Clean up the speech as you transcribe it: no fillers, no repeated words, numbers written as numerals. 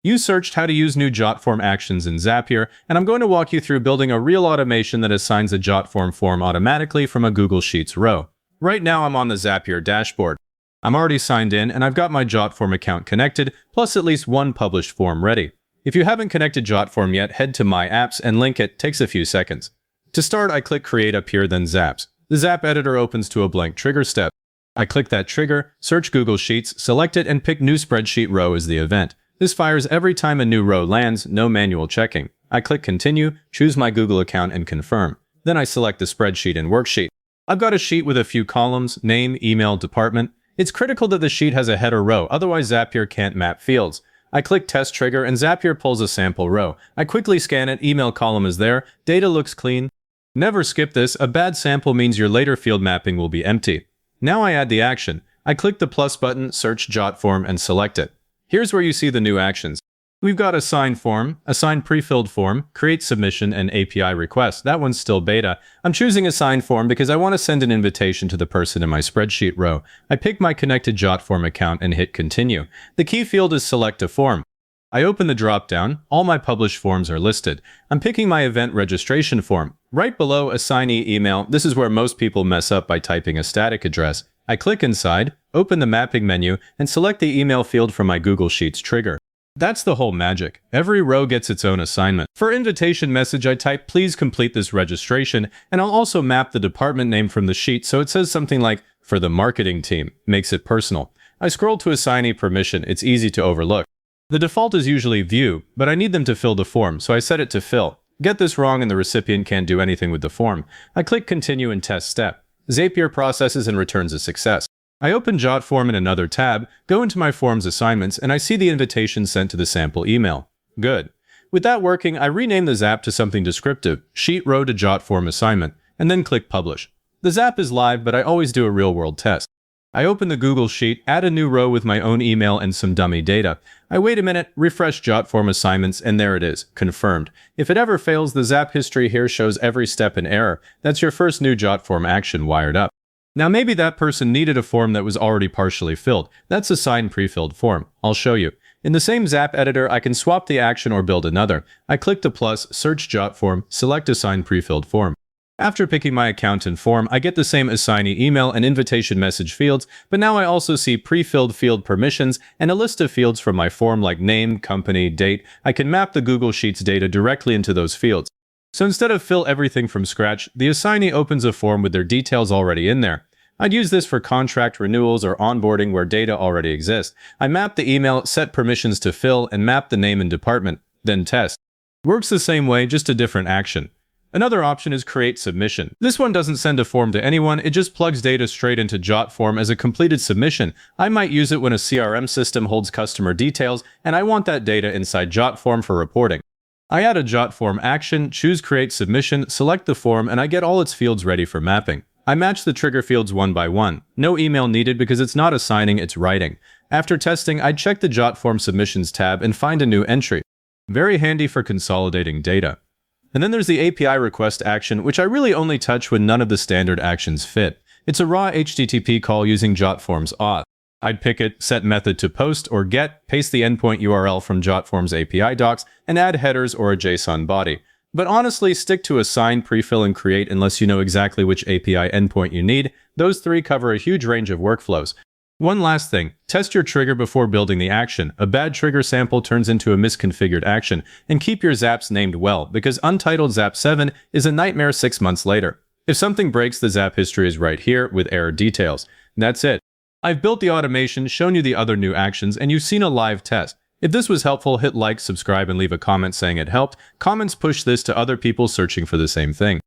You searched how to use new Jotform actions in Zapier, and I'm going to walk you through building a real automation that assigns a Jotform form automatically from a Google Sheets row. Right now I'm on the Zapier dashboard. I'm already signed in and I've got my Jotform account connected, plus at least one published form ready. If you haven't connected Jotform yet, head to My Apps and link it. Takes a few seconds. To start, I click Create up here, then Zaps. The Zap editor opens to a blank trigger step. I click that trigger, search Google Sheets, select it, and pick New Spreadsheet Row as the event. This fires every time a new row lands, no manual checking. I click Continue, choose my Google account, and confirm. Then I select the spreadsheet and worksheet. I've got a sheet with a few columns, name, email, department. It's critical that the sheet has a header row, otherwise Zapier can't map fields. I click Test Trigger and Zapier pulls a sample row. I quickly scan it, email column is there, data looks clean. Never skip this, a bad sample means your later field mapping will be empty. Now I add the action. I click the plus button, search Jotform, and select it. Here's where you see the new actions. We've got Assign Form, Assign Prefilled Form, Create Submission, and API Request. That one's still beta. I'm choosing Assign Form because I want to send an invitation to the person in my spreadsheet row. I pick my connected Jotform account and hit Continue. The key field is Select a Form. I open the drop-down. All my published forms are listed. I'm picking my event registration form. Right below Assignee Email, this is where most people mess up by typing a static address. I click inside, open the mapping menu, and select the email field from my Google Sheets trigger. That's the whole magic. Every row gets its own assignment. For invitation message, I type, please complete this registration, and I'll also map the department name from the sheet so it says something like, for the marketing team, makes it personal. I scroll to assignee permission, it's easy to overlook. The default is usually view, but I need them to fill the form, so I set it to fill. Get this wrong and the recipient can't do anything with the form. I click continue and test step. Zapier processes and returns a success. I open Jotform in another tab, go into my Forms assignments, and I see the invitation sent to the sample email. Good. With that working, I rename the Zap to something descriptive, Sheet Row to Jotform Assignment, and then click Publish. The Zap is live, but I always do a real-world test. I open the Google Sheet, add a new row with my own email and some dummy data. I wait a minute, refresh Jotform assignments, and there it is, confirmed. If it ever fails, the Zap history here shows every step in error. That's your first new Jotform action wired up. Now maybe that person needed a form that was already partially filled. That's Assign Prefilled Form. I'll show you. In the same Zap editor, I can swap the action or build another. I click the plus, search Jotform, select Assign Prefilled Form. After picking my account and form, I get the same assignee email and invitation message fields, but now I also see pre-filled field permissions and a list of fields from my form like name, company, date. I can map the Google Sheets data directly into those fields. So instead of fill everything from scratch, the assignee opens a form with their details already in there. I'd use this for contract renewals or onboarding where data already exists. I map the email, set permissions to fill, and map the name and department, then test. Works the same way, just a different action. Another option is Create Submission. This one doesn't send a form to anyone, it just plugs data straight into Jotform as a completed submission. I might use it when a CRM system holds customer details, and I want that data inside Jotform for reporting. I add a Jotform action, choose Create Submission, select the form, and I get all its fields ready for mapping. I match the trigger fields one by one. No email needed because it's not assigning, it's writing. After testing, I check the Jotform Submissions tab and find a new entry. Very handy for consolidating data. And then there's the API request action, which I really only touch when none of the standard actions fit. It's a raw HTTP call using Jotform's auth. I'd pick it, set method to post or get, paste the endpoint URL from Jotform's API docs, and add headers or a JSON body. But honestly, stick to assign, prefill, and create unless you know exactly which API endpoint you need. Those three cover a huge range of workflows. One last thing, test your trigger before building the action. A bad trigger sample turns into a misconfigured action, and keep your Zaps named well, because Untitled Zap 7 is a nightmare 6 months later. If something breaks, the Zap history is right here with error details. That's it. I've built the automation, shown you the other new actions, and you've seen a live test. If this was helpful, hit like, subscribe, and leave a comment saying it helped. Comments push this to other people searching for the same thing.